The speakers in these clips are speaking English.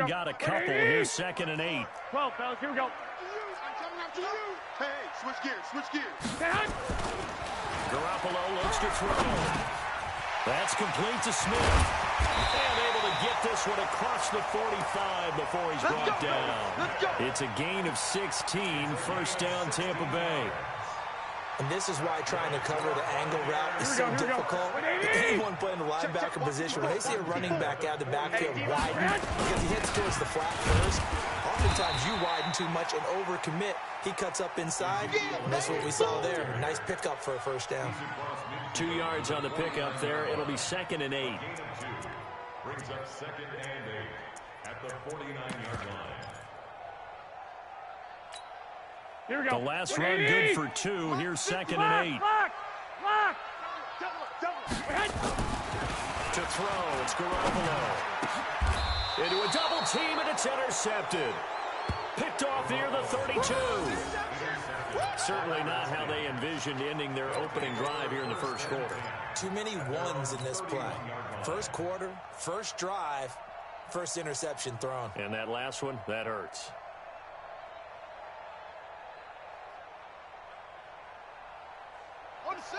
and got a couple. Here's 2nd and 8. 12, fellas. Here we go. Hey, switch gears. Garoppolo looks to throw. That's complete to Smith. And able to get this one across the 45 before he's brought down. It's a gain of 16, 1st down Tampa Bay. And this is why trying to cover the angle route is so difficult. Anyone playing the linebacker position, when they see a running back out of the backfield widen because he hits towards the flat first, oftentimes you widen too much and overcommit. He cuts up inside, and that's what we saw there. Nice pickup for a 1st down. 2 yards on the pickup there. It'll be 2nd and 8. Brings up 2nd and 8 at the 49-yard line. Here we go. The last run good for 2. Here's 2nd and 8. Lock. To throw, it's Garoppolo. Into a double team, and it's intercepted. Picked off near the 32. Certainly not how they envisioned ending their opening drive here in the 1st quarter. Too many ones in this play. 1st quarter, 1st drive, 1st interception thrown. And that last one, that hurts.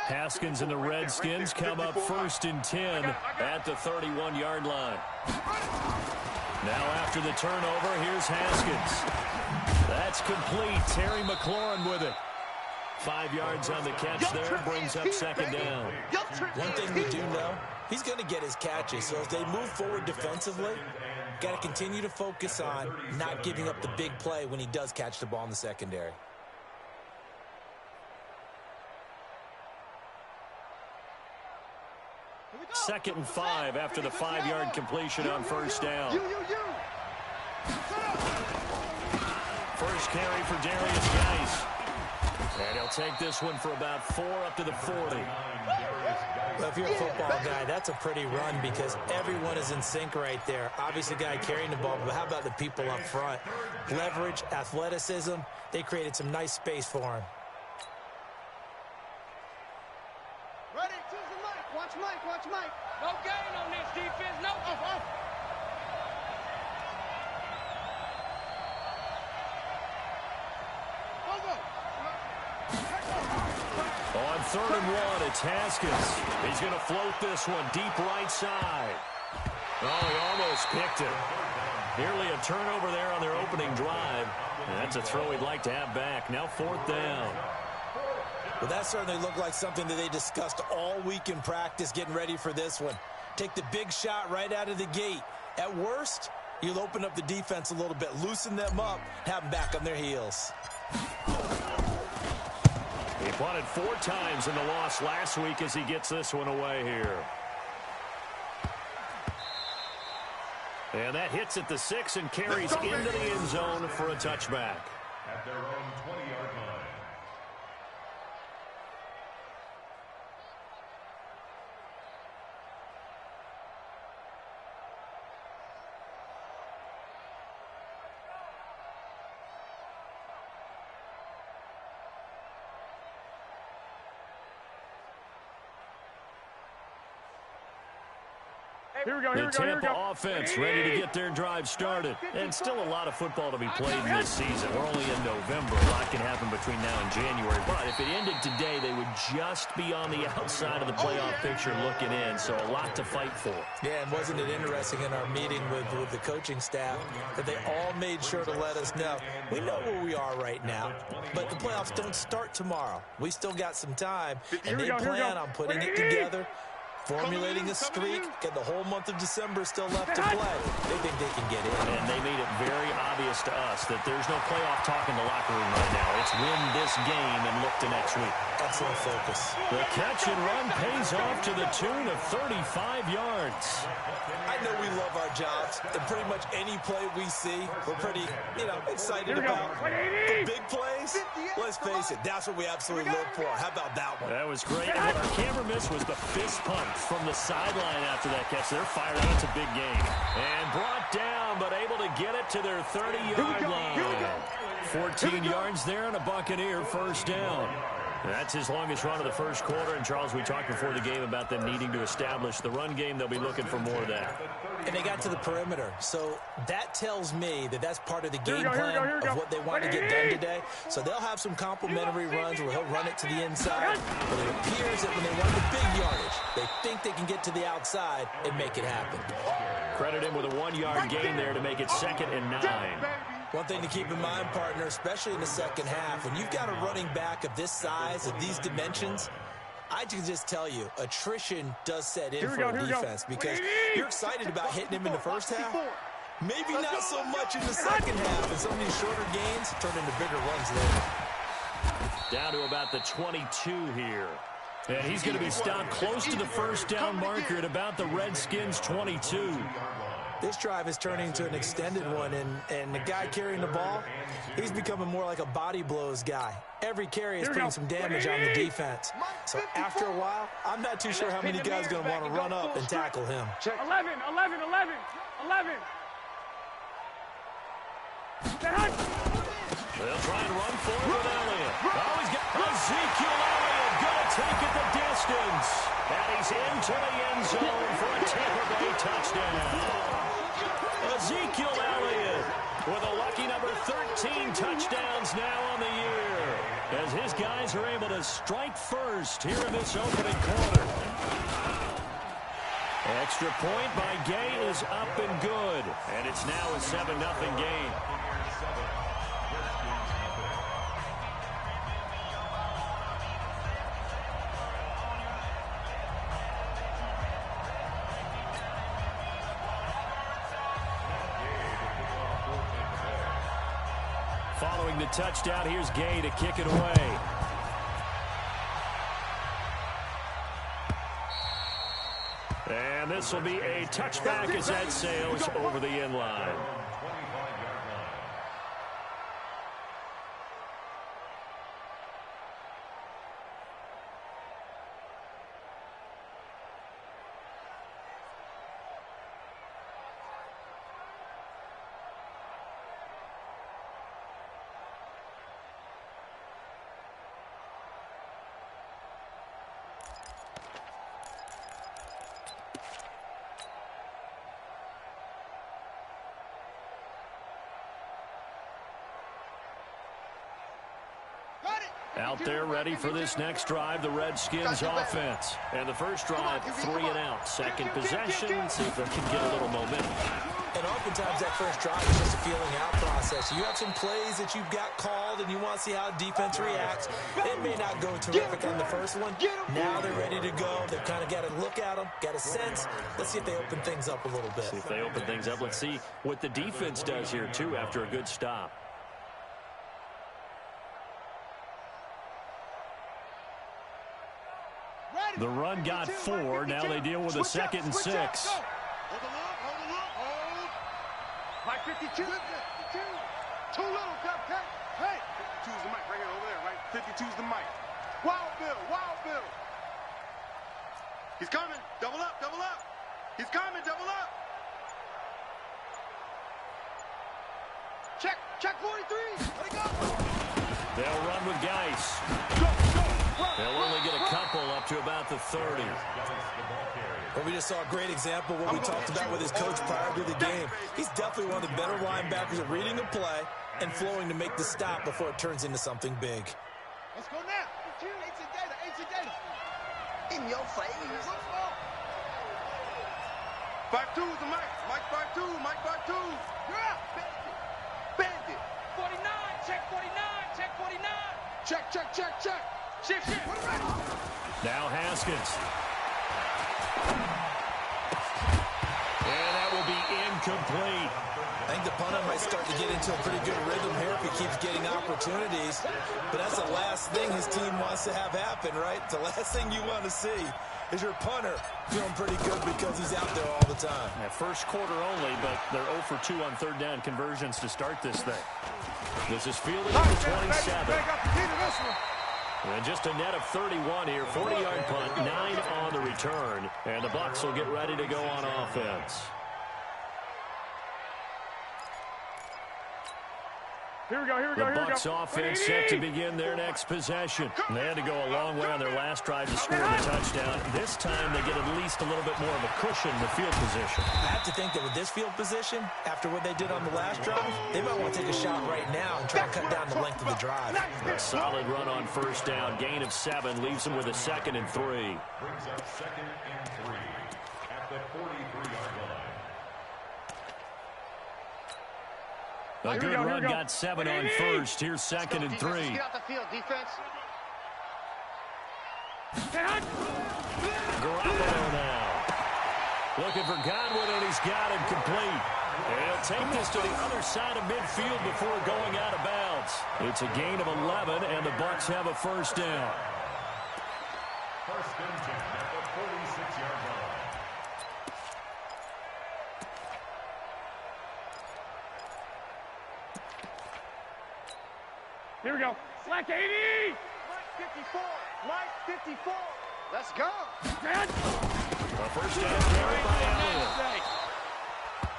Haskins and the Redskins come up 1st and 10 at the 31-yard line. Now after the turnover, here's Haskins. That's complete. Terry McLaurin with it. 5 yards on the catch there, brings up 2nd down. One thing we do know, he's going to get his catches. So as they move forward defensively, got to continue to focus on not giving up the big play when he does catch the ball in the secondary. Second and 5 after the 5-yard completion on 1st down. First carry for Darius Geis. And he'll take this one for about 4 up to the 40. Well, if you're a football guy, that's a pretty run because everyone is in sync right there. Obviously, the guy carrying the ball, but how about the people up front? Leverage, athleticism, they created some nice space for him. Ready, choose the mic. Watch Mike. No gain on this defense. No. On 3rd and 1, it's Haskins. He's going to float this one deep right side. Oh, he almost picked it. Nearly a turnover there on their opening drive. And that's a throw he'd like to have back. Now 4th down. Well, that certainly looked like something that they discussed all week in practice getting ready for this one. Take the big shot right out of the gate. At worst, you'll open up the defense a little bit, loosen them up, have them back on their heels. He punted 4 times in the loss last week as he gets this one away here. And that hits at the 6 and carries into the end zone for a touchback. At their own 20-yard line. The Tampa offense ready to get their drive started. And still a lot of football to be played in this season. We're only in November. A lot can happen between now and January. But if it ended today, they would just be on the outside of the playoff picture looking in. So a lot to fight for. Yeah, and wasn't it interesting in our meeting with the coaching staff that they all made sure to let us know, we know where we are right now, but the playoffs don't start tomorrow. We still got some time, and they plan on putting it together, formulating a streak, and the whole month of December still left to play. They think they can get in. And they made it very obvious to us that there's no playoff talk in the locker room right now. It's win this game and look to next week. Excellent focus. The catch and run pays off to the tune of 35 yards. I know we love our jobs, and pretty much any play we see, we're pretty, excited about. The big plays, let's face it, that's what we absolutely look for. How about that one? That was great. And what our camera missed was the fist pump from the sideline after that catch. They're fired out. It's a big game. And brought down, but able to get it to their 30-yard line. 14 yards there and a Buccaneer first down. That's his longest run of the first quarter. And, Charles, we talked before the game about them needing to establish the run game. They'll be looking for more of that. And they got to the perimeter. So that tells me that that's part of the game plan of what they want to get done today. So they'll have some complimentary runs where he'll run it to the inside. But it appears that when they want the big yardage, they think they can get to the outside and make it happen. Credit him with a 1-yard gain there to make it 2nd and 9. One thing to keep in mind, partner, especially in the second half, when you've got a running back of this size, of these dimensions, I can just tell you, attrition does set in for a defense because you're excited about hitting him in the first half. Maybe not so much in the second half, and some of these shorter gains turn into bigger runs later. Down to about the 22 here. And he's going to be stopped close to the first down marker at about the Redskins' 22. This drive is turning into an extended one, and the guy carrying the ball, he's becoming more like a body blows guy. Every carry is putting some damage on the defense. So after a while, I'm not too sure how many guys are going to want to run up and tackle him. 11. They'll try and run forward with Elliott. Oh, he's got Ezekiel Elliott going to take it the distance. And he's into the end zone for a Tampa Bay touchdown. Ezekiel Elliott with a lucky number 13 touchdowns now on the year, as his guys are able to strike first here in this opening quarter. Extra point by Gay is up and good, and it's now a 7-0 game. Following the touchdown, here's Gay to kick it away. And this will be a touchback as that sails over the end line. Out there ready for this next drive, the Redskins offense. And the first drive, 3 and out. Second possession, see if they can get a little momentum. And oftentimes that first drive is just a feeling out process. You have some plays that you've got called and you want to see how defense reacts. It may not go terrific on the first one. Now they're ready to go. They've kind of got to look at them, got a sense. Let's see if they open things up a little bit. See if they open things up. Let's see what the defense does here, too, after a good stop. The run got 4. Now they deal with a 2nd and 6. Hold on. 52. 52. Too little, Cupcake. Hey. 52's the mic. Bring it over there, right? 52's the mic. Wild Bill. He's coming. Double up. He's coming. Double up. Check 43. Let it go. They'll run with Geis. They'll only get a couple up to about the 30. Well, we just saw a great example of what we talked about with his coach prior to the game. He's definitely one of the better linebackers at reading a play and flowing to make the stop before it turns into something big. Let's go now. AC data. In your face. 5-2 is the mic. Mike 5-2. You're out. Bandit. 49. Check 49. Check. Shift. Now Haskins. And that will be incomplete. I think the punter might start to get into a pretty good rhythm here if he keeps getting opportunities. But that's the last thing his team wants to have happen, right? The last thing you want to see is your punter feeling pretty good because he's out there all the time. Yeah, first quarter only, but they're 0 for 2 on third down conversions to start this thing. This is fielded at the 27. And just a net of 31 here. 40-yard punt, 9 on the return. And the Bucs will get ready to go on offense. The Bucs offense set to begin their next possession. They had to go a long way on their last drive to score the touchdown. This time they get at least a little bit more of a cushion in the field position. I have to think that with this field position, after what they did on the last drive, they might want to take a shot right now and try and cut down the length of the drive. A solid run on first down. Gain of 7 leaves them with a 2nd and 3. Brings up 2nd and 3 at the 43-yard line. A good run got 7 on first. Here's 2nd and 3. Get out the field, defense. Garoppolo now. Looking for Godwin, and he's got him complete. And he'll take this to the other side of midfield before going out of bounds. It's a gain of 11, and the Bucs have a first down. First and 10 at the 46-yard line. Here we go. Slack 80. Mike 54. Mike 54. Let's go. A first down carry by Elliott.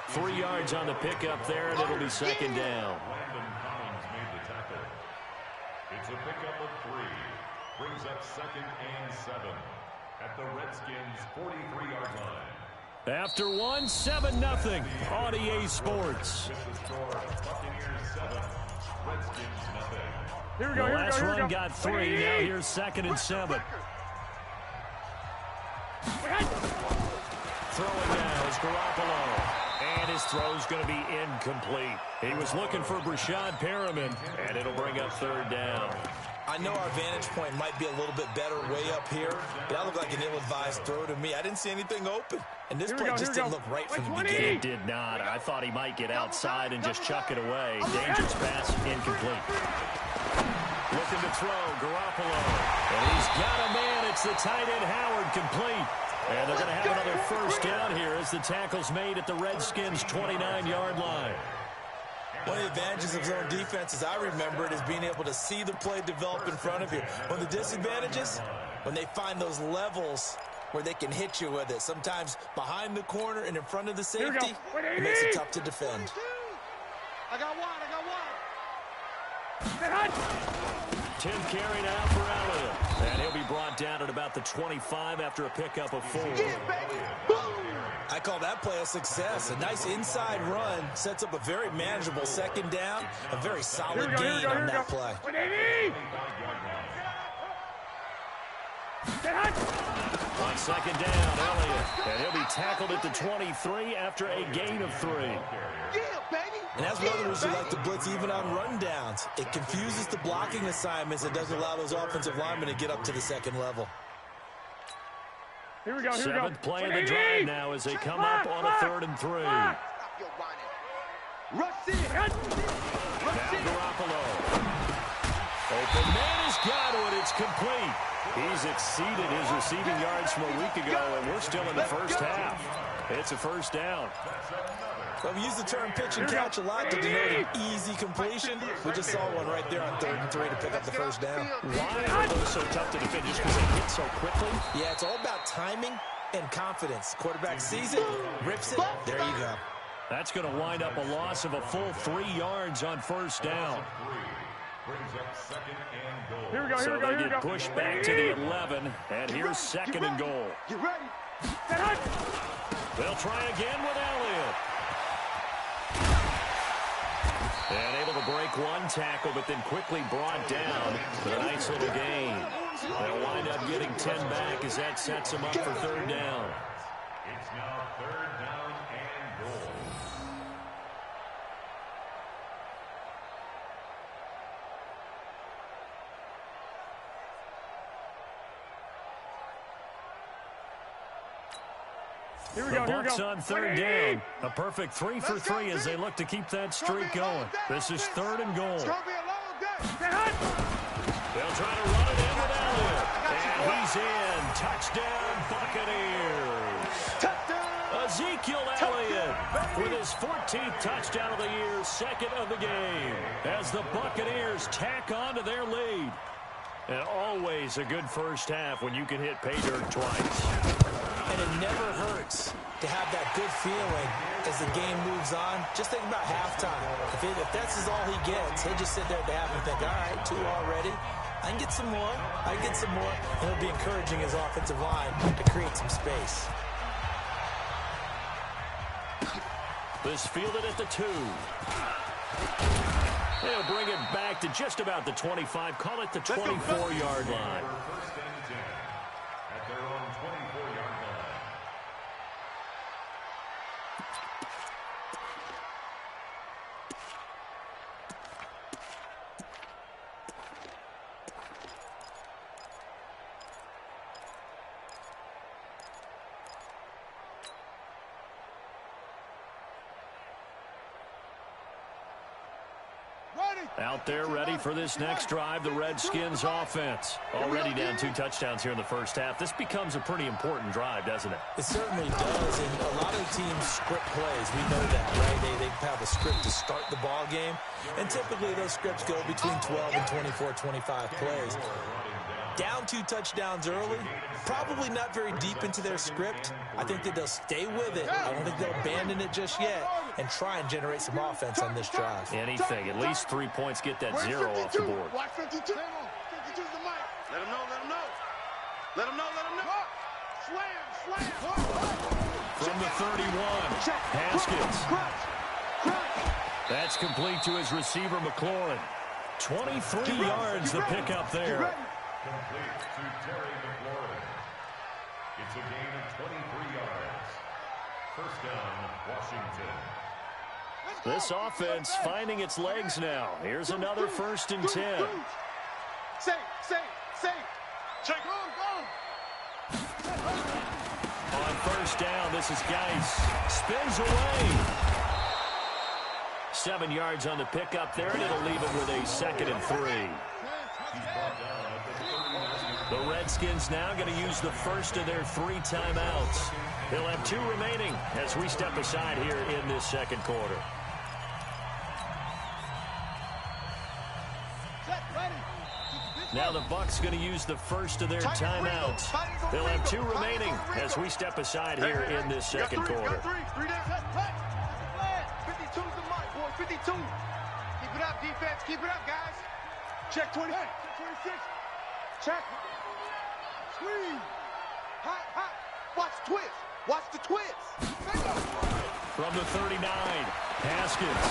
3 yards on the pickup there, and it'll be 2nd down. Landon Collins made the tackle. It's a pickup of 3. Brings up 2nd and 7 at the Redskins' 43-yard line. After 1, 7-0 on EA Sports. With the score, Buccaneers 7, Redskins nothing. Here we The go. last run got 3. Now here's 2nd and 7. Throwing now is Garoppolo. And his throw's going to be incomplete. He was looking for Brashad Perriman, and it'll bring up 3rd down. I know our vantage point might be a little bit better way up here, but that looked like an ill-advised throw to me. I didn't see anything open, and this play just didn't look right from the beginning. It did not. I thought he might get outside and just chuck it away. Dangerous pass, incomplete. Looking to throw, Garoppolo. And he's got a man. It's the tight end Howard, complete. And they're going to have another first down here as the tackle's made at the Redskins' 29-yard line. One of the advantages of zone defense, as I remember it, is being able to see the play develop in front of you. One of the disadvantages, when they find those levels where they can hit you with it. Sometimes behind the corner and in front of the safety, it makes it tough to defend. I got one. 10th carry now for Elliott. And he'll be brought down at about the 25 after a pickup of 4. I call that play a success. A nice inside run sets up a very manageable 2nd down. A very solid gain on that play. On 2nd down, Elliott. And he'll be tackled at the 23 after a gain of 3. And that's one of the reasons you like to blitz even on rundowns. It confuses the blocking assignments and doesn't allow those offensive linemen to get up to the 2nd level. Here we go. 7th play of the drive now as they come up on a 3rd and 3. Now Garoppolo. Open man is Godwin. It's complete. He's exceeded his receiving yards from a week ago, and we're still in the first half. It's a first down. Well, we use the term pitch and catch a lot to denote an easy completion. We just saw one right there on 3rd and 3 to pick up the first down. Why are those so tough to defend? Just because they hit so quickly? Yeah, it's all about timing and confidence. Quarterback sees it, rips it, there you go. That's going to wind up a loss of a full 3 yards on first down. Brings up 2nd and goal. Here we go. So they get pushed back to the 11, and here's 2nd and goal. Get ready. They'll try again with Elliott. And able to break one tackle, but then quickly brought down for a nice little gain. They'll wind up getting 10 back as that sets them up for 3rd down. It's now 3rd down and goal. Here we The go. Bucs on 3rd down. A perfect 3 for 3 as they look to keep that streak going. This is 3rd and goal. It's gonna be a long day. They'll try to run it in with Elliott. And he's in. Touchdown, Buccaneers. Ezekiel Elliott with his 14th touchdown of the year, 2nd of the game, as the Buccaneers tack on to their lead. And always a good first half when you can hit pay dirt twice. And it never hurts to have that good feeling as the game moves on. Just think about halftime. If that's all he gets, he'll just sit there at the half and think, all right, 2 already. I can get some more. I can get some more. And he'll be encouraging his offensive line to create some space. This fielded at the 2. They'll bring it back to just about the 25. Call it the 24-yard line. First and 10 at their own 24-yard line. Out there ready for this next drive, the Redskins offense. Already down 2 touchdowns here in the first half. This becomes a pretty important drive, doesn't it? It certainly does, and a lot of teams script plays. We know that, right? They have a script to start the ball game, and typically those scripts go between 12 and 24, 25 plays. Down 2 touchdowns early, probably not very deep into their script. I think that they'll stay with it. I don't think they'll abandon it just yet and try and generate some offense on this drive. Anything, at least 3 points, get that 0 off the board. Watch 52. 52's the mic. Let him know, let him know. Let him know, let him know. Slam, slam. From the 31, Haskins. That's complete to his receiver, McLaurin. 23 yards the pickup there. Complete to Terry McLaurin. It's a gain of 23 yards. First down, Washington. This offense finding its legs now. Here's another 1st and 10. Say. Check. On first down, this is Geis. Spins away. 7 yards on the pickup there, and it'll leave it with a 2nd and 3. The Redskins now going to use the first of their 3 timeouts. They'll have 2 remaining as we step aside here in this second quarter. Now the Bucs going to use the first of their timeouts. They'll have 2 remaining as we step aside here in this second quarter. 52's the mic, boy. 52. Keep it up, defense. Keep it up, guys. Check 20. Check 26. Check. Squeeze. Hot. Watch the twist. Watch the twist. From the 39, Haskins.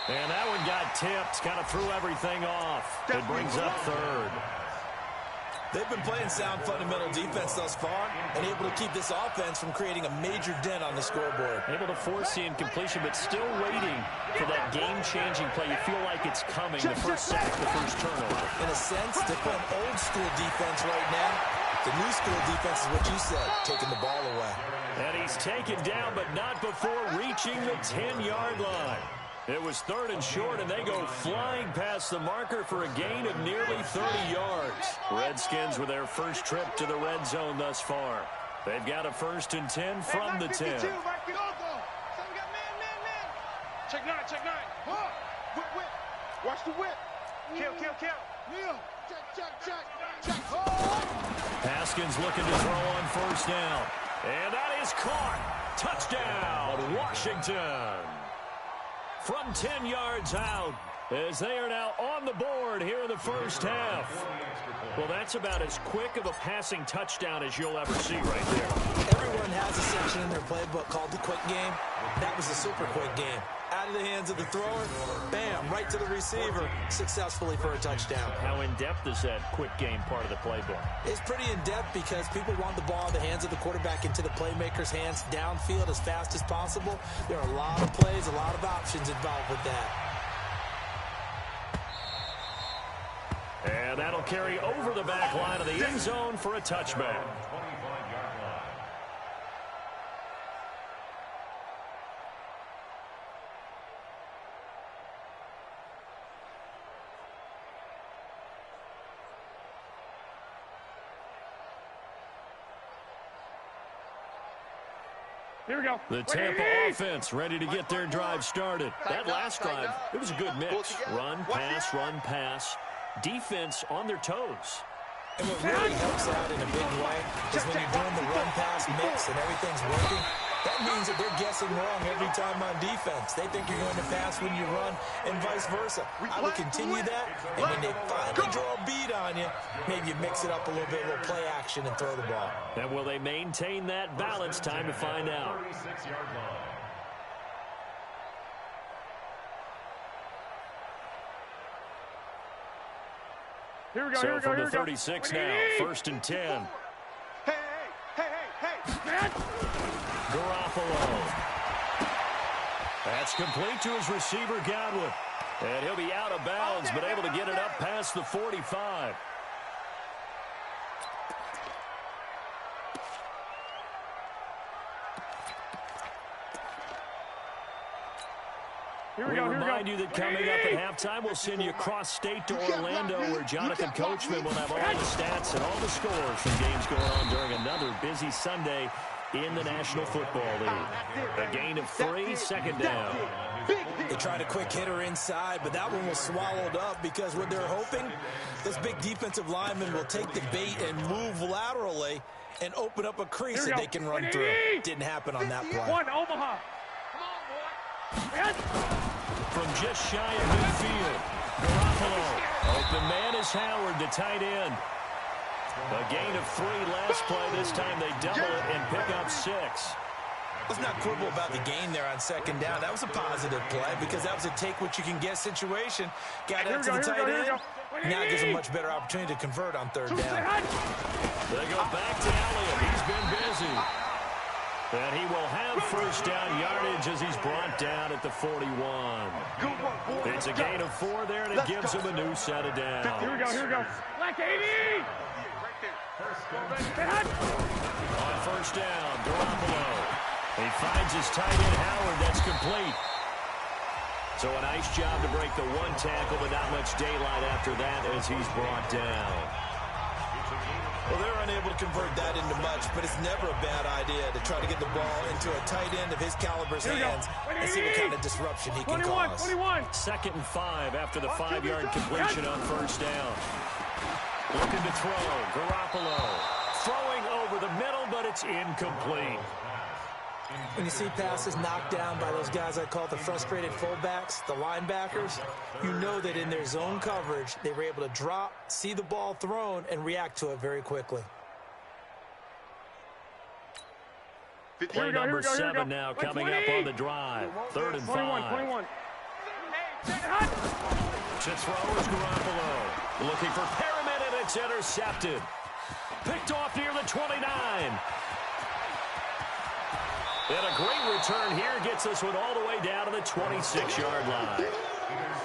And that one got tipped. Kind of threw everything off. It brings up 3rd. They've been playing sound fundamental defense thus far and able to keep this offense from creating a major dent on the scoreboard. Able to force the incompletion, but still waiting for that game-changing play. You feel like it's coming. The first sack, the first turnover. In a sense, they're playing old-school defense right now. The new school defense is what you said, taking the ball away. And he's taken down, but not before reaching the 10-yard line. It was 3rd and short, and they go flying past the marker for a gain of nearly 30 yards. Redskins with their first trip to the red zone thus far. They've got a 1st and 10 from the 10. Check 9. Whip. Watch the whip. Kill. Kneel. Check. Haskins looking to throw on first down. And that is caught. Touchdown, Washington. From 10 yards out, as they are now on the board here in the first half. Well, that's about as quick of a passing touchdown as you'll ever see right there. Everyone has a section in their playbook called the quick game. That was a super quick game. Out of the hands of the thrower, bam, right to the receiver, successfully for a touchdown. How in-depth is that quick game part of the playbook? It's pretty in-depth because people want the ball in the hands of the quarterback into the playmaker's hands downfield as fast as possible. There are a lot of plays, a lot of options involved with that. And that'll carry over the back line of the end zone for a touchback. Here we go. The Tampa offense ready to get their drive started. That last drive, it was a good mix. Run, pass. Defense on their toes. And what really helps out in a big way is when you're doing the run-pass mix and everything's working, That means that they're guessing wrong every time on defense. They think you're going to pass when you run and vice versa. I would continue that, and when they finally draw a beat on you, maybe you mix it up a little bit, a little play action, and throw the ball. And will they maintain that balance? Time to find out. 36-yard line. Here we go, So here we go, from here the we go. 36 now, 1st and 10. Man. Garoppolo. That's complete to his receiver, Godwin. And he'll be out of bounds, but able to get it up past the 45. Here we We go, here we remind go. you that coming up at halftime, we'll send you across state to Orlando, where Jonathan Coachman will have all the stats and all the scores from games going on during another busy Sunday in the National Football League. A gain of 3, 2nd down. They tried a quick hitter inside, but that one was swallowed up because what they're hoping, those big defensive linemen will take the bait and move laterally and open up a crease that they can run through. Didn't happen on that play. One, Omaha. Man. From just shy of midfield, Garoppolo. Open man is Howard, the tight end. A gain of 3 last play. This time they double it and pick up 6. Let's not quibble about the gain there on 2nd down. That was a positive play because that was a take-what-you-can-get situation. Got out to the tight end. Now it gives a much better opportunity to convert on 3rd down. They go back to Elliott. He's been busy. And he will have 1st down yardage as he's brought down at the 41. It's a gain of 4 there, and it gives him a new set of downs. Here we go, here we go. Black 80. On 1st down, Garoppolo. He finds his tight end, Howard. That's complete. So a nice job to break the 1 tackle, but not much daylight after that as he's brought down. Well, they're unable to convert that into much, but it's never a bad idea to try to get the ball into a tight end of his caliber's hands and see what kind of disruption he can cause. 21. 2nd and 5 after the 5-yard completion on 1st down. Looking to throw. Garoppolo throwing over the middle, but it's incomplete. When you see passes knocked down by those guys I call the frustrated fullbacks, the linebackers, you know that in their zone coverage, they were able to drop, see the ball thrown, and react to it very quickly. Play number 7 now coming up on the drive. 3rd and 5. 21. To throw is Garoppolo. Looking for Perriman, and it's intercepted. Picked off near the 29. And a great return here gets this one all the way down to the 26-yard line.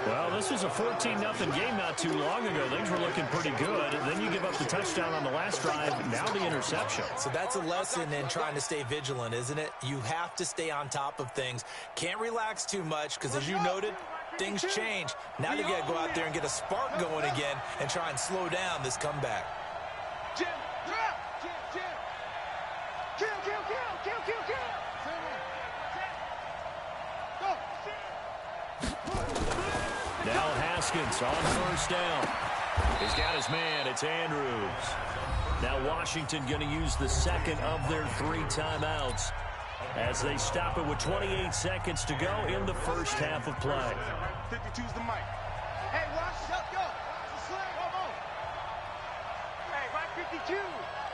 Well, this was a 14-0 game not too long ago. Things were looking pretty good. And then you give up the touchdown on the last drive. Now the interception. So that's a lesson in trying to stay vigilant, isn't it? You have to stay on top of things. Can't relax too much because, as you noted, things change. Now they've got to go out there and get a spark going again and try and slow down this comeback. Jim, kill. Now Haskins on 1st down. He's got his man. It's Andrews. Now Washington going to use the 2nd of their 3 timeouts as they stop it with 28 seconds to go in the 1st half of play. 52's the mic. Hey, Wash, up, go. Watch the sling, come on. Hey, Mike 52.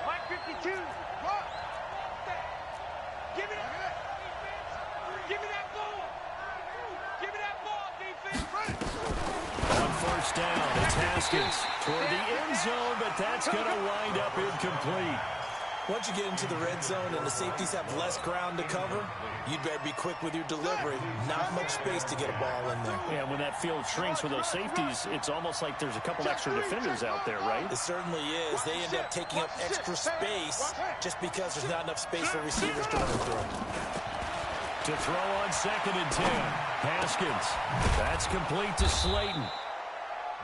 Mike 52. What? Give me that. Give me that ball. Give me that ball, defense. On 1st down, it's Haskins toward the end zone, but that's going to wind up incomplete. Once you get into the red zone and the safeties have less ground to cover, you'd better be quick with your delivery. Not much space to get a ball in there. Yeah, when that field shrinks with those safeties, it's almost like there's a couple extra defenders out there, right? It certainly is. They end up taking up extra space just because there's not enough space for receivers to run through. To throw on 2nd and 10. Haskins. That's complete to Slayton.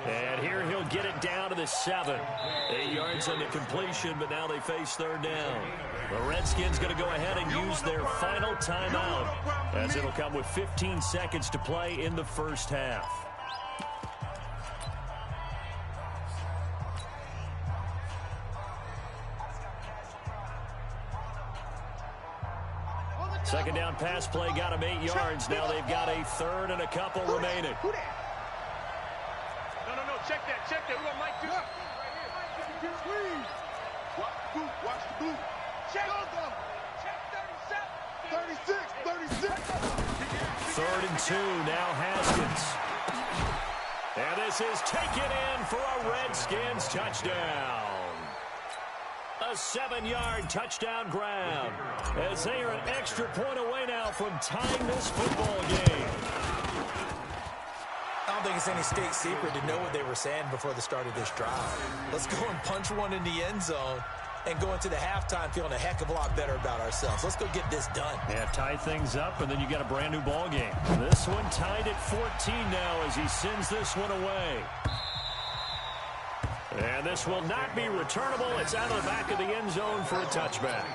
And here he'll get it down to the 7. 8 yards on the completion, but now they face 3rd down. The Redskins going to go ahead and use their final timeout as it'll come with 15 seconds to play in the 1st half. second down pass play got them 8 yards. Now they've got a third and a couple remaining. No, check that. We got Mike too. Right here. Squeeze. Watch the boot. Check. Check 37. 36. Third and 2, now Haskins. And this is taken in for a Redskins touchdown. A 7-yard touchdown grab, as they are an extra point away now from tying this football game. I don't think it's any state secret to know what they were saying before the start of this drive. Let's go and punch one in the end zone and go into the halftime feeling a heck of a lot better about ourselves. Let's go get this done. Yeah, tie things up, and then you got a brand new ball game. This one tied at 14 now as he sends this one away. And this will not be returnable. It's out of the back of the end zone for a touchback.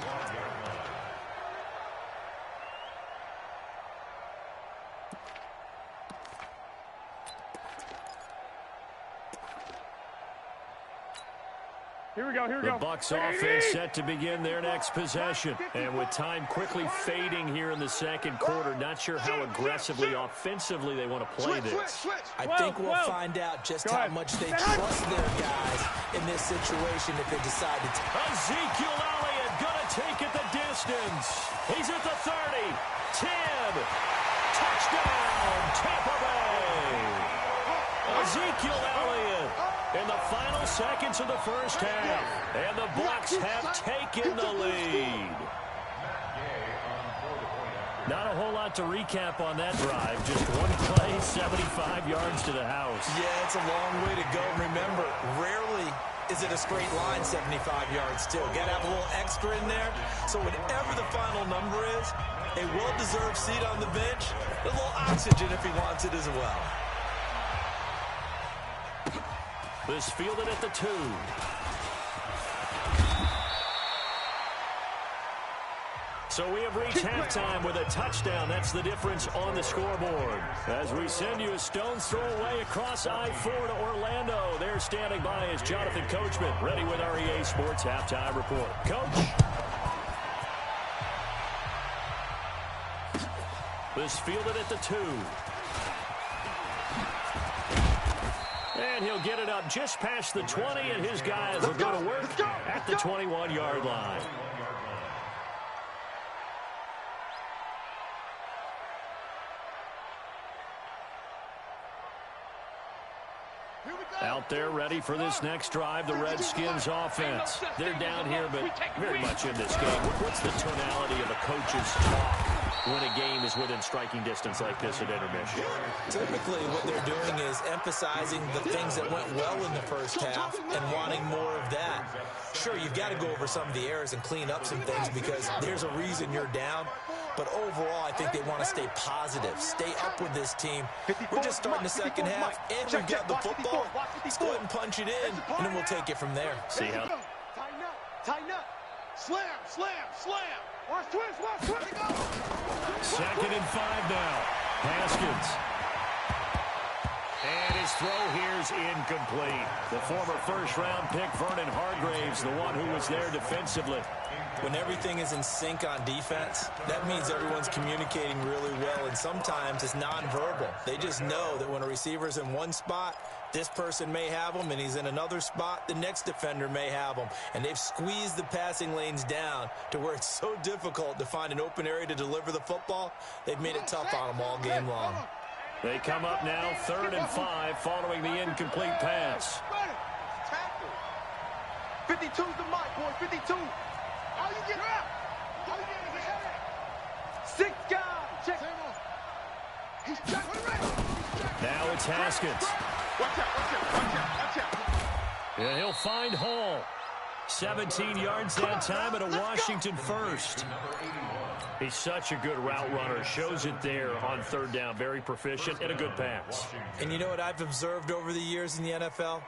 Here we go. The Bucs offense set to begin their next possession. And with time quickly fading here in the second quarter, not sure how aggressively, offensively they want to play this. I think we'll find out just how much they trust their guys in this situation if they decide to. Ezekiel Elliott going to take it the distance. He's at the 30, 10, touchdown, Tampa Bay. Ezekiel Elliott in the final seconds of the first half. And the Bucs have taken the lead. Not a whole lot to recap on that drive. Just one play, 75 yards to the house. Yeah, it's a long way to go. Remember, rarely is it a straight line 75 yards, too. Got to have a little extra in there. So whatever the final number is, a well-deserved seat on the bench, a little oxygen if he wants it as well. This fielded at the 2. So we have reached halftime with a touchdown. That's the difference on the scoreboard. As we send you a stone's throw away across I-4 to Orlando. There standing by is Jonathan Coachman, ready with our EA Sports Halftime Report. Coach. This fielded at the 2. And he'll get it up just past the 20, and his guys will go to work at the 21-yard line. Out there ready for this next drive, the Redskins offense. They're down here, but very much in this game. What's the tonality of a coach's talk when a game is within striking distance like this at intermission? Typically, what they're doing is emphasizing the things that went well in the first half and wanting more of that. Sure, you've got to go over some of the errors and clean up some things because there's a reason you're down. But overall, I think they want to stay positive, stay up with this team. We're just starting the second half, and we've got the football. Let's go ahead and punch it in, and then we'll take it from there. See how? Tighten up. Slam. Watch twist. Second and 5 now. Haskins. And his throw here's incomplete. The former first-round pick, Vernon Hargreaves, the one who was there defensively. When everything is in sync on defense, that means everyone's communicating really well, and sometimes it's nonverbal. They just know that when a receiver's in one spot, this person may have him, and he's in another spot, the next defender may have him. And they've squeezed the passing lanes down to where it's so difficult to find an open area to deliver the football. They've made it tough on them all game long. They come up now 3rd and 5 following the incomplete pass. 52's the mic, boy. 52. How you get up? Six guys. Check. He's now it's Haskins. Watch out. And he'll find Hall. 17 yards that time at a Washington first. He's such a good route runner. Shows it there on 3rd down. Very proficient and a good pass. And you know what I've observed over the years in the NFL?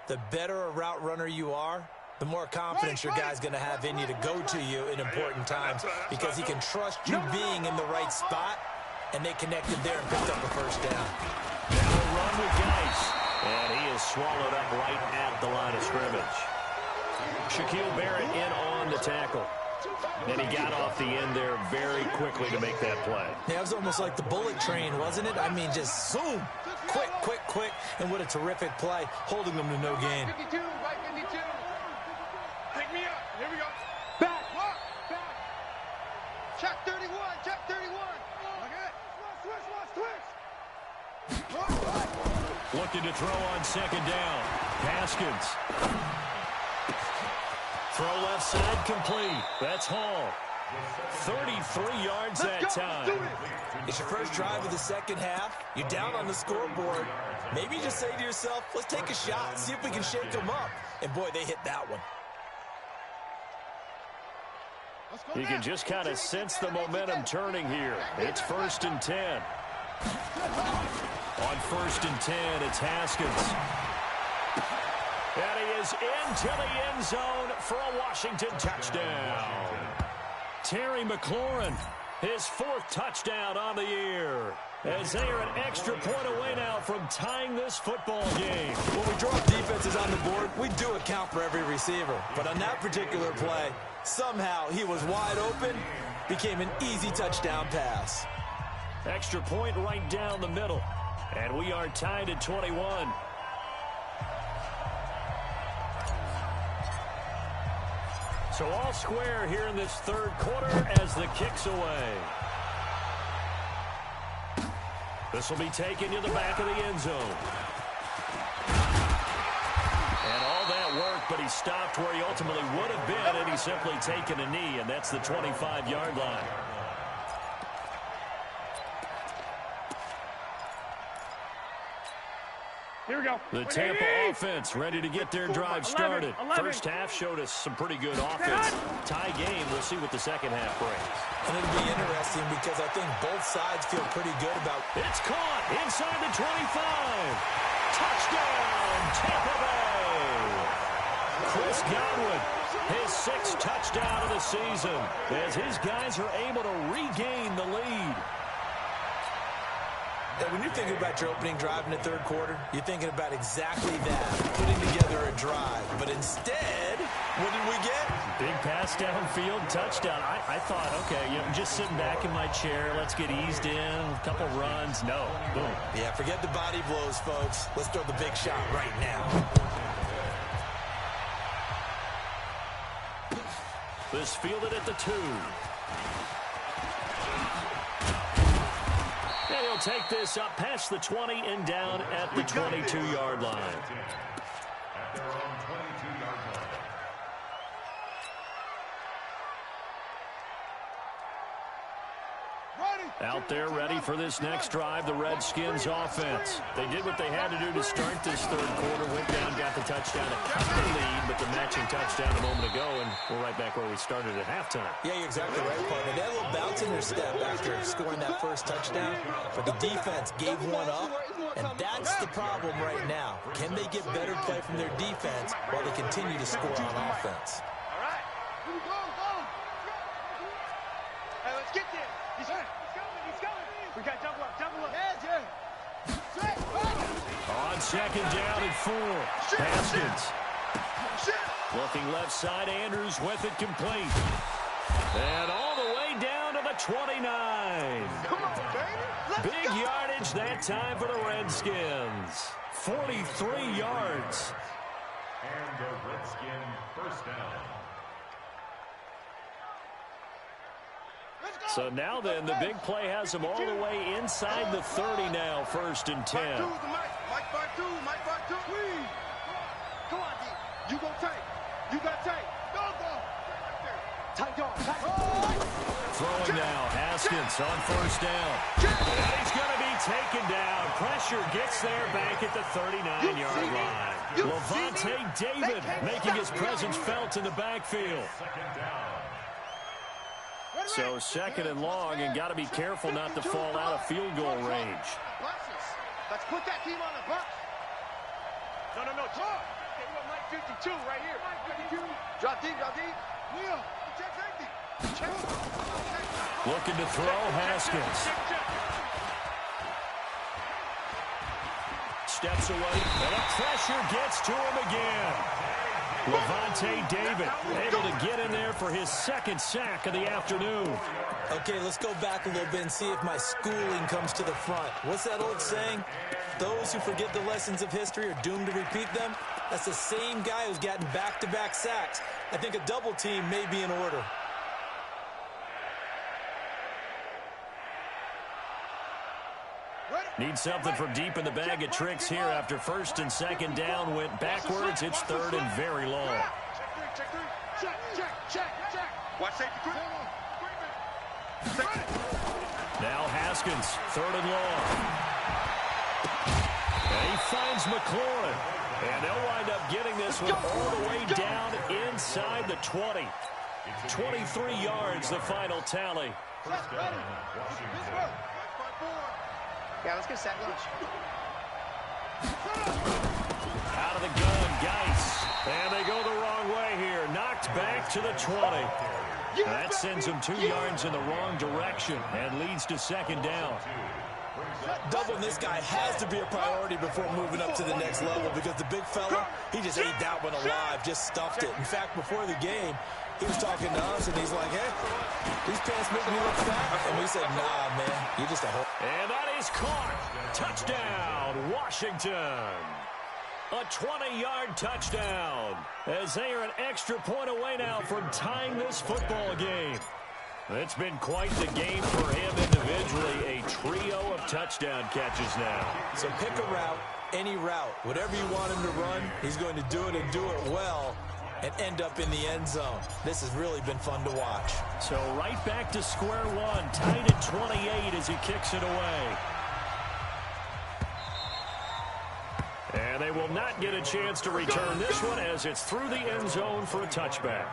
The better a route runner you are, the more confidence your guy's going to have in you to go to you in important times because he can trust you being in the right spot, and they connected there and picked up a first down. Now a run with Geis, and he is swallowed up right at the line of scrimmage. Shaquille Barrett in on the tackle. And he got off the end there very quickly to make that play. Yeah, it was almost like the bullet train, wasn't it? I mean, just zoom. Quick, quick, quick. And what a terrific play, holding them to no gain. 52, right 52. Pick me up. Here we go. Back. Back. Check 31. Check 31. Okay. Switch. Looking to throw on second down. Haskins. Throw left side complete. That's Hall. 33 yards that time. It's your first drive of the second half. You're down on the scoreboard. Maybe you just say to yourself, let's take a shot, see if we can shake them up. And boy, they hit that one. You can just kind of sense the momentum turning here. It's 1st and 10. On 1st and 10, it's Haskins. And he is into the end zone for a Washington touchdown. Terry McLaurin, his 4th touchdown on the year. As they are an extra point away now from tying this football game. When we drop defenses on the board, we do account for every receiver. But on that particular play, somehow he was wide open, became an easy touchdown pass. Extra point right down the middle. And we are tied at 21. So all square here in this 3rd quarter as the kick's away. This will be taken to the back of the end zone. And all that work, but he stopped where he ultimately would have been, and he's simply taken a knee, and that's the 25-yard line. Here we go. The Tampa offense ready to get their drive started. 11. First half showed us some pretty good offense. Tie game. We'll see what the second half brings. And it'll be interesting because I think both sides feel pretty good about. It's caught inside the 25. Touchdown, Tampa Bay. Chris Godwin, his 6th touchdown of the season, as his guys are able to regain the lead. And when you're thinking about your opening drive in the 3rd quarter, you're thinking about exactly that, putting together a drive. But instead, what did we get? Big pass downfield, touchdown. I thought, okay, just sitting back in my chair, let's get eased in, a couple runs. No, boom. Yeah, forget the body blows, folks. Let's throw the big shot right now. This fielded at the 2. And he'll take this up past the 20 and down at the 22-yard line. At their own 22-yard line. Out there ready for this next drive, the Redskins offense. They did what they had to do to start this 3rd quarter, went down, got the touchdown to cut the lead, but the matching touchdown a moment ago, and we're right back where we started at halftime. Yeah, you're exactly right, partner. They had a little bounce in their step after scoring that first touchdown, but the defense gave one up, and that's the problem right now. Can they get better play from their defense while they continue to score on offense? All right. Go. Hey, let's get there. He's coming. We got double up. Yeah. On second down and 4. Haskins. Looking left side, Andrews with it complete. And all the way down to the 29. Come on, baby. Big yardage that time for the Redskins. 43 yards. And the Redskin first down. So now then, the big play has them all the way inside the 30 now, 1st and 10. Mike 5-2. Please. Come on, D. You go tight. You got tight. Go. Tight dog. Throwing now, Haskins on 1st down. And he's going to be taken down. Pressure gets there back at the 39-yard line. Levante David making his presence felt in the backfield. Second down. So 2nd and long, and got to be careful not to fall out of field goal range. Let's put that team on the bus. No. Talk. Okay, we got Mike 52 right here. Mike 52. Drop deep. Leo, check safety. Looking to throw, Haskins. Steps away, and the pressure gets to him again. Levante David able to get in there for his second sack of the afternoon. Okay, let's go back a little bit and see if my schooling comes to the front. What's that old saying? Those who forget the lessons of history are doomed to repeat them. That's the same guy who's gotten back-to-back sacks. I think a double team may be in order. Need something from deep in the bag of tricks here after first and second down went backwards. It's third and very long. Check. Watch safety. Now Haskins, third and long. And he finds McLaurin. And they'll wind up getting this one all the way down inside the 20. 23 yards, the final tally. Yeah, let's get set lunch. Out of the gun, Geis. And they go the wrong way here. Knocked back to the 20. That sends them 2 yards in the wrong direction and leads to second down. Doubling this guy has to be a priority before moving up to the next level because the big fella, he just ate that one alive, just stuffed it. In fact, before the game, he was talking to us, and he's like, hey, these pants make me look fat. And we said, nah, man, you're just a whole. And that is caught. Touchdown, Washington. A 20-yard touchdown as they are an extra point away now from tying this football game. It's been quite the game for him individually. A trio of touchdown catches now. So pick a route, any route. Whatever you want him to run, he's going to do it and do it well and end up in the end zone. This has really been fun to watch. So right back to square one, tied at 28 as he kicks it away. And they will not get a chance to return this one as it's through the end zone for a touchback.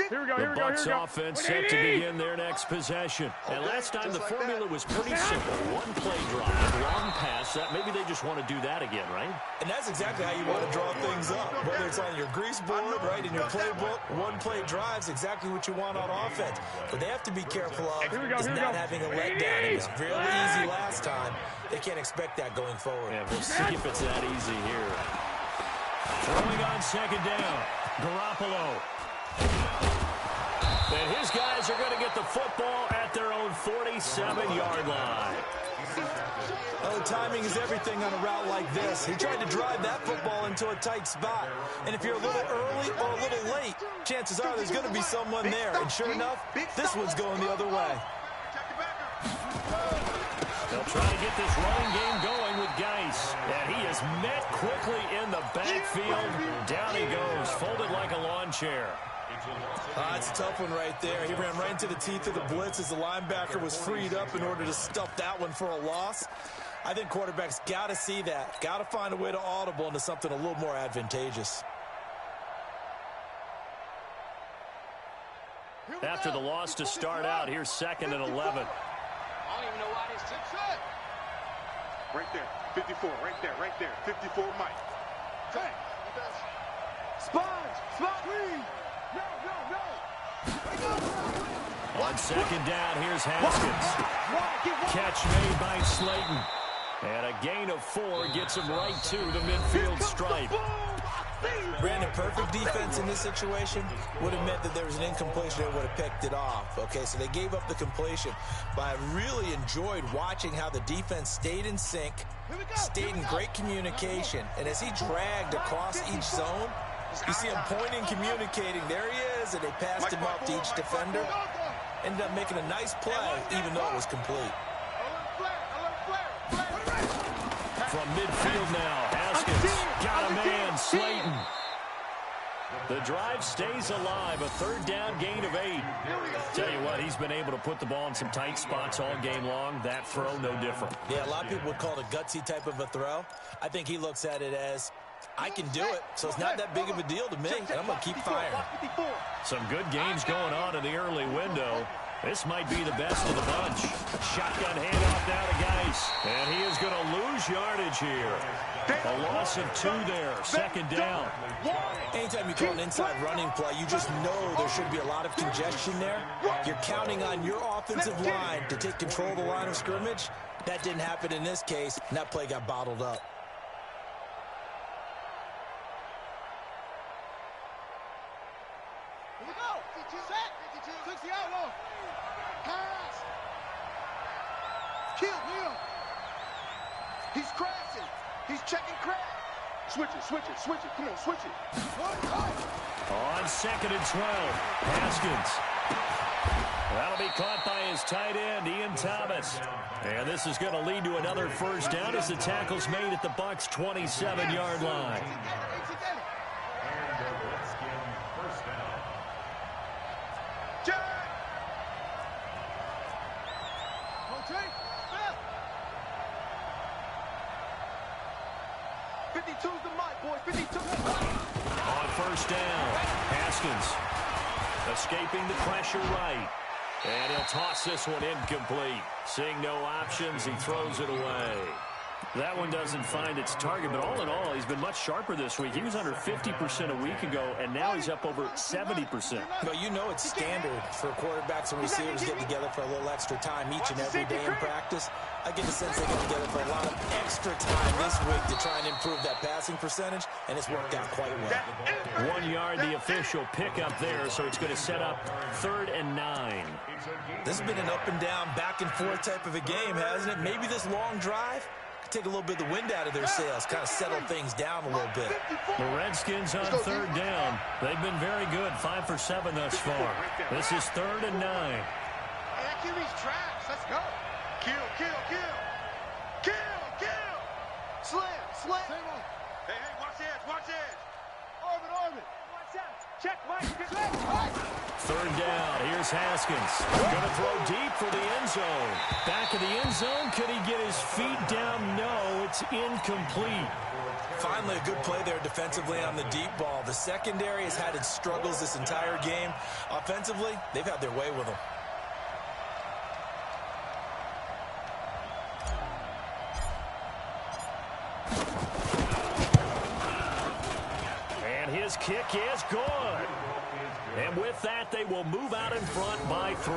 The Bucs offense set to begin their next possession. And last time the formula was pretty simple. One play drive, long pass. That maybe they just want to do that again, right? And that's exactly how you want to draw things up. Whether it's on your grease board, right, in your playbook, one play drive's exactly what you want on offense. But they have to be careful of is not having a letdown. It was really easy last time. They can't expect that going forward. Yeah, we'll see if it's that easy here. Throwing on second down. Garoppolo. And his guys are going to get the football at their own 47-yard line. Oh, timing is everything on a route like this. He tried to drive that football into a tight spot. And if you're a little early or a little late, chances are there's going to be someone there. And sure enough, this one's going the other way. They'll try to get this running game going with Geis. And he is met quickly in the backfield. Down he goes, folded like a lawn chair. It's a tough one right there. He ran right into the teeth of the blitz as the linebacker was freed up in order to stuff that one for a loss. I think quarterbacks got to see that. Got to find a way to audible into something a little more advantageous. After the loss to start out, here's second and 11. I don't even know why this took set. Right there, 54, right there, 54, Mike. Okay. Sponge, please. On second down, here's Haskins. Catch made by Slayton. And a gain of 4 gets him right to the midfield stripe. Brandon, perfect defense in this situation would have meant that there was an incompletion that would have picked it off. Okay, so they gave up the completion. But I really enjoyed watching how the defense stayed in sync, stayed in great communication. And as he dragged across each zone, you see him pointing, communicating. There he is, and they passed him up to each defender. Ended up making a nice play, even though it was complete. From midfield now, Haskins got a man, Slayton. The drive stays alive, a third down gain of 8. Tell you what, he's been able to put the ball in some tight spots all game long. That throw, no different. Yeah, a lot of people would call it a gutsy type of a throw. I think he looks at it as, I can do it, so it's not that big of a deal to me, and I'm going to keep firing. Some good games going on in the early window. This might be the best of the bunch. Shotgun handoff now to Geis. And he is going to lose yardage here. A loss of 2 there, second down. Anytime you call an inside running play, you just know there should be a lot of congestion there. You're counting on your offensive line to take control of the line of scrimmage. That didn't happen in this case, and that play got bottled up. Here we go. Set. 60 out. Pass. Kill him. He's crashing. He's checking crash. Switch it. Come on, switch it. On 2nd and 12, Haskins. That'll be caught by his tight end, Ian Thomas. And this is going to lead to another first down as the tackle's made at the Bucs' 27-yard line. And the Redskins first down. Jack! Rotate. 52's the mic, boys. 52. On first down, Haskins escaping the pressure right. And he'll toss this one incomplete. Seeing no options, he throws it away. That one doesn't find its target, but all in all, he's been much sharper this week. He was under 50% a week ago, and now he's up over 70%. Well, you know it's standard for quarterbacks and receivers to get together for a little extra time each and every day in practice. I get the sense they get together for a lot of extra time this week to try and improve that passing percentage, and it's worked out quite well. 1 yard, the official pickup there, so it's going to set up 3rd and 9. This has been an up and down, back and forth type of a game, hasn't it? Maybe this long drive could take a little bit of the wind out of their sails, kind of settle things down a little bit. The Redskins on 3rd down. They've been very good, 5 for 7 thus far. This is 3rd and 9. Hey, that QB's trash. Let's go. Kill. Slam. Hey, watch edge. Orbit. Watch out. Check, Mike. 3rd down. Here's Haskins. Going to throw deep for the end zone. Back of the end zone. Could he get his feet down? No, it's incomplete. Finally, a good play there defensively on the deep ball. The secondary has had its struggles this entire game. Offensively, they've had their way with them. His kick is good. And with that, they will move out in front by 3.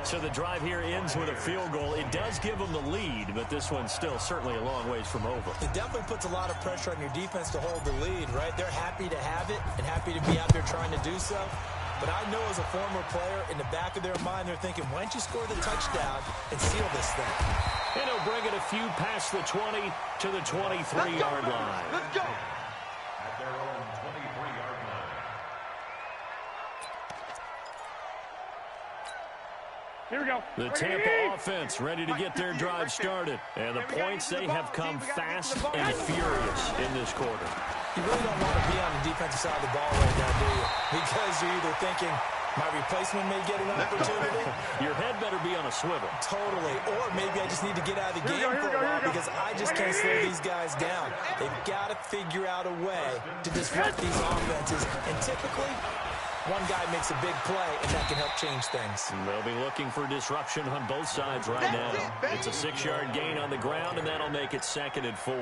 So the drive here ends with a field goal. It does give them the lead, but this one's still certainly a long ways from over. It definitely puts a lot of pressure on your defense to hold the lead, right? They're happy to have it and happy to be out there trying to do so. But I know as a former player, in the back of their mind, they're thinking, why don't you score the touchdown and seal this thing? And he'll bring it a few past the 20 to the 23-yard line. Let's go. At their own 23-yard line. Here we go. The Tampa offense ready to get their drive started. And the points, they have come fast and furious in this quarter. You really don't want to be on the defensive side of the ball right now, do you? Because you're either thinking, my replacement may get an opportunity. Your head better be on a swivel. Totally. Or maybe I just need to get out of the game for a while because I just can't slow these guys down. They've got to figure out a way to disrupt these offenses. And typically, one guy makes a big play, and that can help change things. They'll be looking for disruption on both sides right now. It's a 6-yard gain on the ground, and that'll make it 2nd and 4.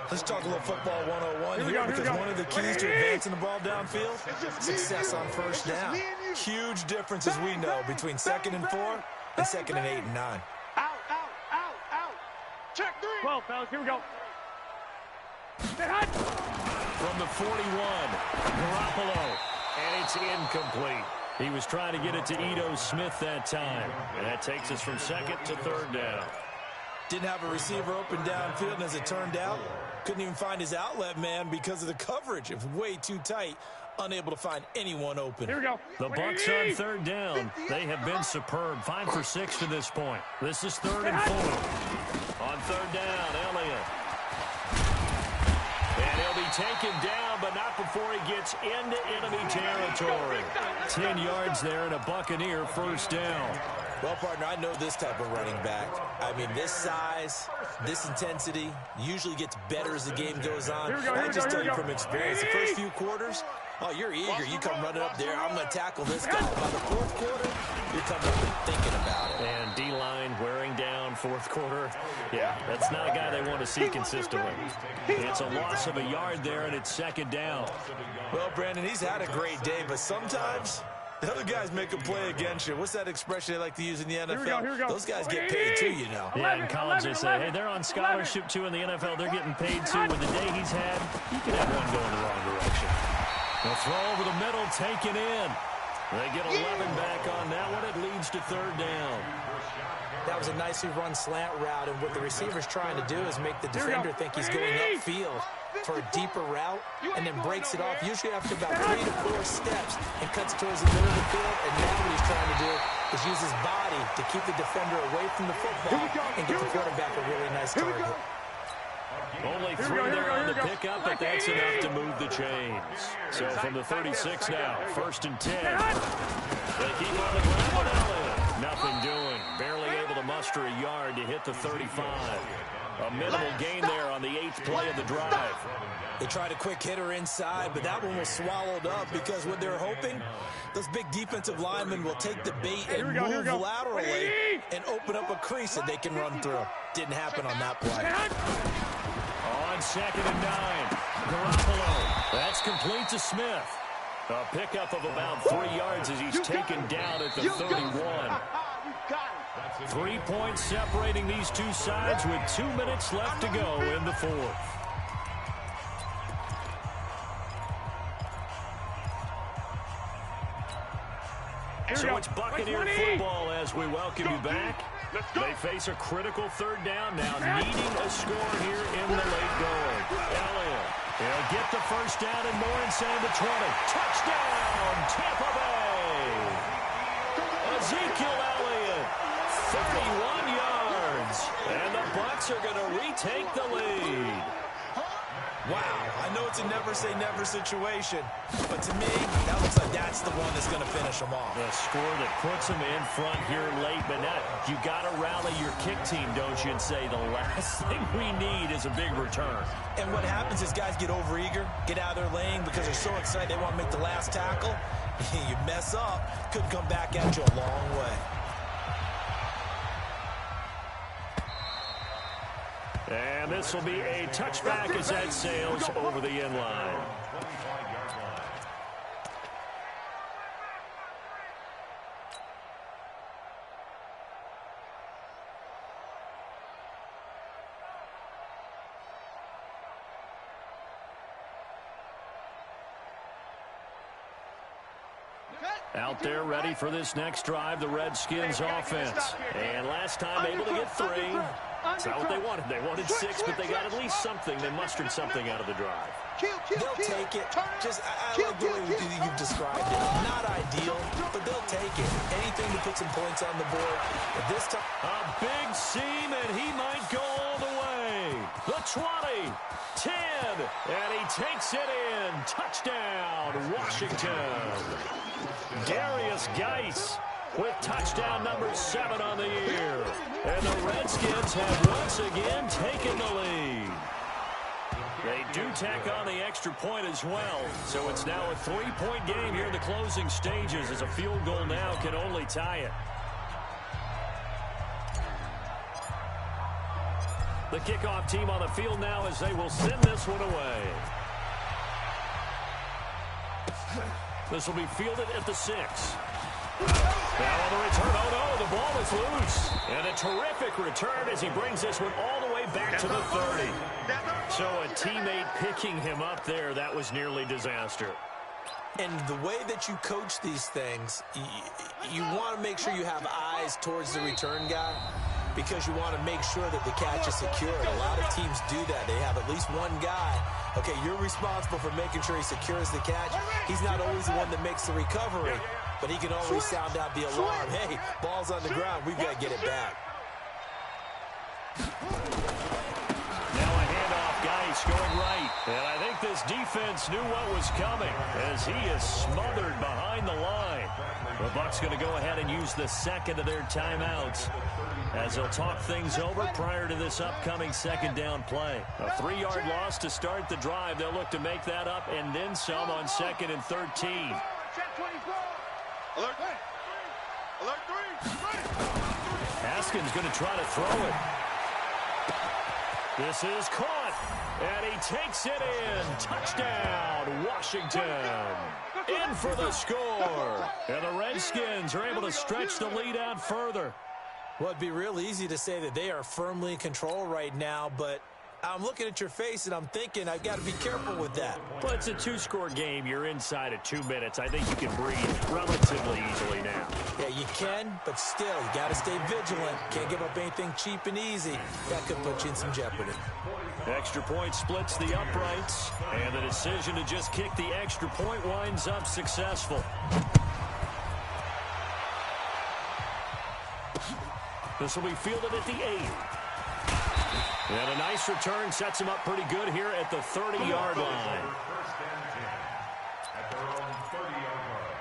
Let's talk a little football 101 here because one of the keys to advancing the ball downfield, success on first down. Huge difference, as we know, between 2nd and 4 and 2nd and 8 and 9. Out. Check 3. Well, fellas, here we go. From the 41, Garoppolo, and it's incomplete. He was trying to get it to Ito Smith that time, and that takes us from 2nd to 3rd down. Didn't have a receiver open downfield, and as it turned out, couldn't even find his outlet man because of the coverage. It was way too tight, unable to find anyone open. Here we go. The Bucs on 3rd down. They have been superb, 5 for 6 to this point. This is 3rd and 4. On 3rd down, Elliott. And he'll be taken down, but not before he gets into enemy territory. 10 yards there and a Buccaneer first down. Well, partner, I know this type of running back. I mean, this size, this intensity usually gets better as the game goes on. I just tell you from experience, the first few quarters, oh, you're eager. You come running up there. I'm going to tackle this guy. By the 4th quarter, you're coming up and thinking about it. And D-line wearing down 4th quarter. Yeah, that's not a guy they want to see consistently. It's a loss of a yard there, and it's 2nd down. Well, Brandon, he's had a great day, but sometimes The other guys make a play against you. What's that expression they like to use in the NFL? Here we go. Those guys get paid too, you know. Yeah, in college they say, hey, they're on scholarship too in the NFL. They're getting paid too. With the day he's had, he could have one going the wrong direction. The throw over the middle, taken in. They get 11 back on that one. It leads to third down. That was a nicely run slant route, and what the receiver's trying to do is make the defender think he's going upfield for a deeper route, and then breaks it off, usually after about 3 to 4 steps, and cuts towards the middle of the field. And now what he's trying to do is use his body to keep the defender away from the football and get the quarterback a really nice target. Only 3 there on the pickup, but that's enough to move the chains. So from the 36 now, 1st and 10. They keep on the ground with Elliott. Nothing doing. Barely able to muster a yard to hit the 35. A minimal gain there on the 8th play of the drive. They tried a quick hitter inside, but that one was swallowed up because what they're hoping, those big defensive linemen will take the bait and move laterally and open up a crease that they can run through. Didn't happen on that play. On 2nd and 9, Garoppolo. That's complete to Smith. A pickup of about 3 yards as he's taken down at the 31. 3 points separating these two sides with 2 minutes left to go in the 4th. So it's Buccaneer football as we welcome you back. They face a critical 3rd down now, needing a score here in the late going. Elliott, he'll get the 1st down and more inside the 20. Touchdown, Tampa Bay! Ezekiel Elliott, 31 yards, and the Bucs are going to retake the lead. Wow, I know it's a never-say-never situation, but to me, that looks like that's the one that's going to finish them off. The score that puts them in front here late, but now you got to rally your kick team, don't you, and say the last thing we need is a big return. And what happens is guys get overeager, get out of their lane because they're so excited they want to make the last tackle. You mess up, could come back at you a long way. And this will be a touchback as that sails over the end line. Out there ready for this next drive, the Redskins offense. And last time able to get 3. That's not what they wanted. They wanted 6, but they got at least something. They mustered something out of the drive. They'll take it. Just, I like the way you've described it. Not ideal, but they'll take it. Anything to put some points on the board. But this time, a big seam, and he might go all the way. The 20, 10, and he takes it in. Touchdown, Washington. Darius Geis with touchdown number 7 on the year. And the Redskins have once again taken the lead. They do tack on the extra point as well. So it's now a 3-point game here in the closing stages as a field goal now can only tie it. The kickoff team on the field now as they will send this one away. This will be fielded at the 6. Now on the return, oh no, the ball is loose. And a terrific return as he brings this one all the way back to the 30. So a teammate picking him up there, that was nearly disaster. And the way that you coach these things, you want to make sure you have eyes towards the return guy because you want to make sure that the catch is secured. A lot of teams do that. They have at least one guy. Okay, you're responsible for making sure he secures the catch. He's not always the one that makes the recovery, but he can always sound out the alarm. Hey, ball's on the ground. We've got to get it back. Now a handoff, Geis going right. And I think this defense knew what was coming as he is smothered behind the line. The Bucs going to go ahead and use the second of their timeouts as they'll talk things over prior to this upcoming 2nd down play. A 3-yard loss to start the drive. They'll look to make that up and then some on 2nd and 13. Alert 3. Haskins going to try to throw it. This is caught. And he takes it in. Touchdown, Washington. In for the score. And the Redskins are able to stretch the lead out further. Well, it'd be real easy to say that they are firmly in control right now, but I'm looking at your face and I'm thinking I've got to be careful with that. Well, it's a two-score game. You're inside of 2 minutes. I think you can breathe relatively easily now. Yeah, you can, but still, you got to stay vigilant. Can't give up anything cheap and easy. That could put you in some jeopardy. Extra point splits the uprights, and the decision to just kick the extra point winds up successful. This will be fielded at the 8. And a nice return sets him up pretty good here at the 30-yard line. First and 10 at their own 30-yard line.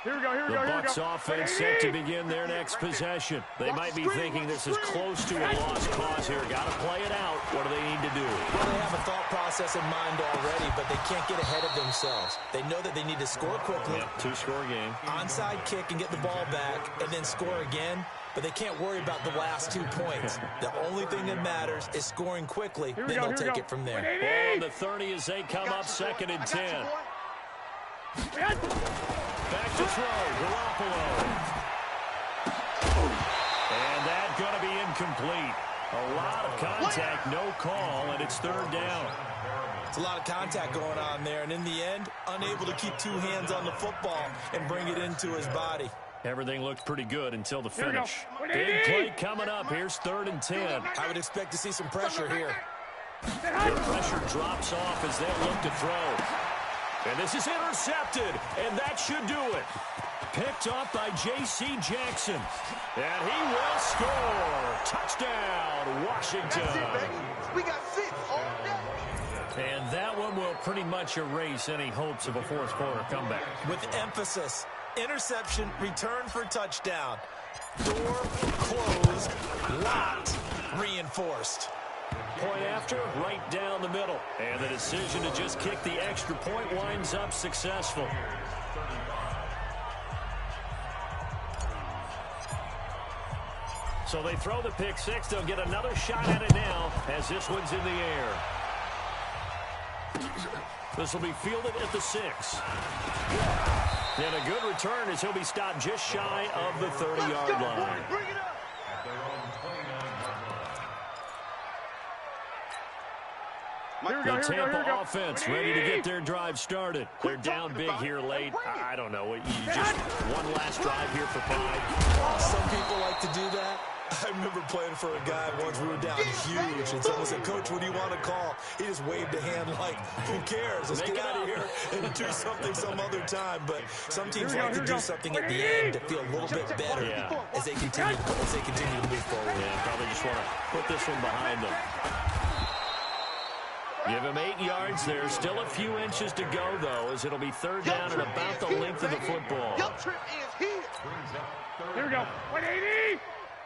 Here we go, here we The go, here we Bucs go. offense set to begin their next possession. They might be thinking this is close to a lost cause here. Got to play it out. What do they need to do? Well, they have a thought process in mind already, but they can't get ahead of themselves. They know that they need to score quickly. Yep, two-score game. Onside kick and get the ball back and then score again. But they can't worry about the last 2 points. The only thing that matters is scoring quickly. Then they'll take it from there. Ball on the 30 as they come up 2nd and 10. Back to throw, Garoppolo. And that's going to be incomplete. A lot of contact, no call, and it's 3rd down. It's a lot of contact going on there, and in the end, unable to keep 2 hands on the football and bring it into his body. Everything looked pretty good until the finish. Big play coming up. Here's 3rd and 10. I would expect to see some pressure here. The pressure drops off as they look to throw. And this is intercepted, and that should do it. Picked off by J.C. Jackson. And he will score. Touchdown, Washington. That's it, baby. We got 6 all day. And that one will pretty much erase any hopes of a fourth-quarter comeback. With emphasis, interception, return for touchdown. Door closed, locked, reinforced. Point after, right down the middle. And the decision to just kick the extra point winds up successful. So they throw the pick six. They'll get another shot at it now as this one's in the air. This will be fielded at the 6. And a good return as he'll be stopped just shy of the 30-yard line. Bring it up. At their own 29-yard line. The Tampa offense ready to get their drive started. They're down big here late. I don't know. You just one last drive here for pride. Some people like to do that. I remember playing for a guy once. We were down huge, and someone said, "Coach, what do you want to call?" He just waved a hand like, "Who cares? Let's get out of here and do something some other time." But some teams like to do something at the end to feel a little bit better as they continue to move forward. Yeah, probably just want to put this one behind them. Give him 8 yards there. Still a few inches to go, though, as it'll be 3rd down and about the length of the football. Your trip is here. Here we go. 180.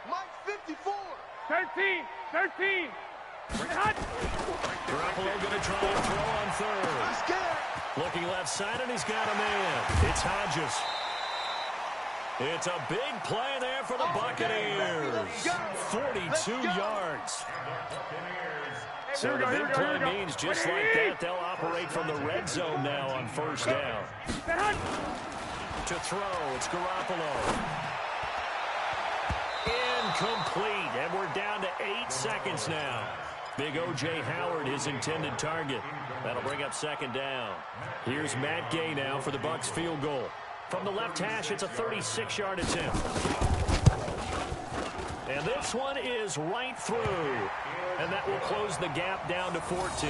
Mike 54. 13. 13. Bring it hot. Garoppolo going to try and throw on 3rd. He's scared. Looking left side, and he's got a man. It's Hodges. It's a big play there for the Buccaneers. 42 yards. So the big play means just like that, they'll operate from the red zone now on 1st down. To throw, it's Garoppolo. Incomplete, and we're down to 8 seconds now. Big O.J. Howard, his intended target. That'll bring up 2nd down. Here's Matt Gay now for the Bucs field goal. From the left hash, it's a 36-yard attempt. And this one is right through. And that will close the gap down to 14.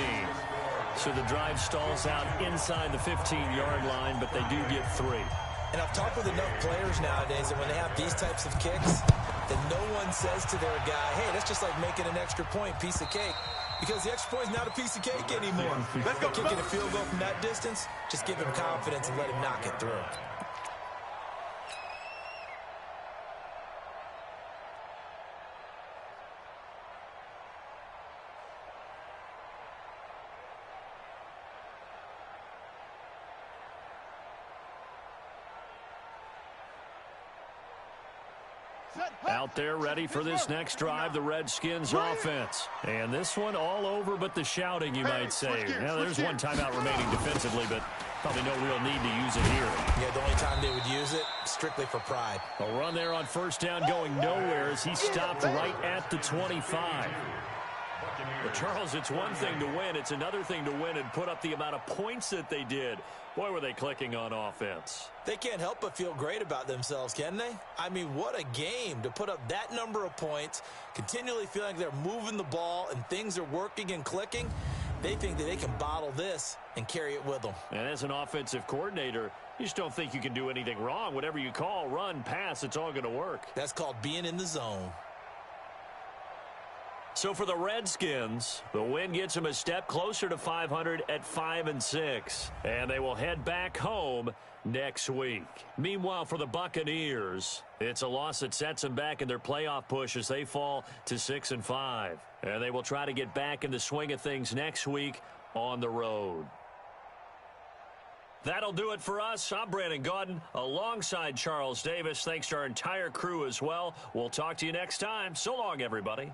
So the drive stalls out inside the 15-yard line, but they do get 3. And I've talked with enough players nowadays that when they have these types of kicks, that no one says to their guy, "Hey, that's just like making an extra point, piece of cake." Because the extra point is not a piece of cake anymore. Let's go. Kicking a field goal from that distance, just give him confidence and let him knock it through. Out there ready for this next drive, the Redskins offense. And this one all over but the shouting, you might say. Now, there's one timeout remaining defensively, but probably no real need to use it here. Yeah, the only time they would use it, strictly for pride. A run there on first down going nowhere as he stopped right at the 25. But Charles, it's one thing to win. It's another thing to win and put up the amount of points that they did. Boy, were they clicking on offense. They can't help but feel great about themselves, can they? I mean, what a game to put up that number of points, continually feeling like they're moving the ball and things are working and clicking. They think that they can bottle this and carry it with them. And as an offensive coordinator, you just don't think you can do anything wrong. Whatever you call, run, pass, it's all going to work. That's called being in the zone. So for the Redskins, the win gets them a step closer to 500 at 5-6. And they will head back home next week. Meanwhile, for the Buccaneers, it's a loss that sets them back in their playoff push as they fall to 6-5. And they will try to get back in the swing of things next week on the road. That'll do it for us. I'm Brandon Gaudin alongside Charles Davis. Thanks to our entire crew as well. We'll talk to you next time. So long, everybody.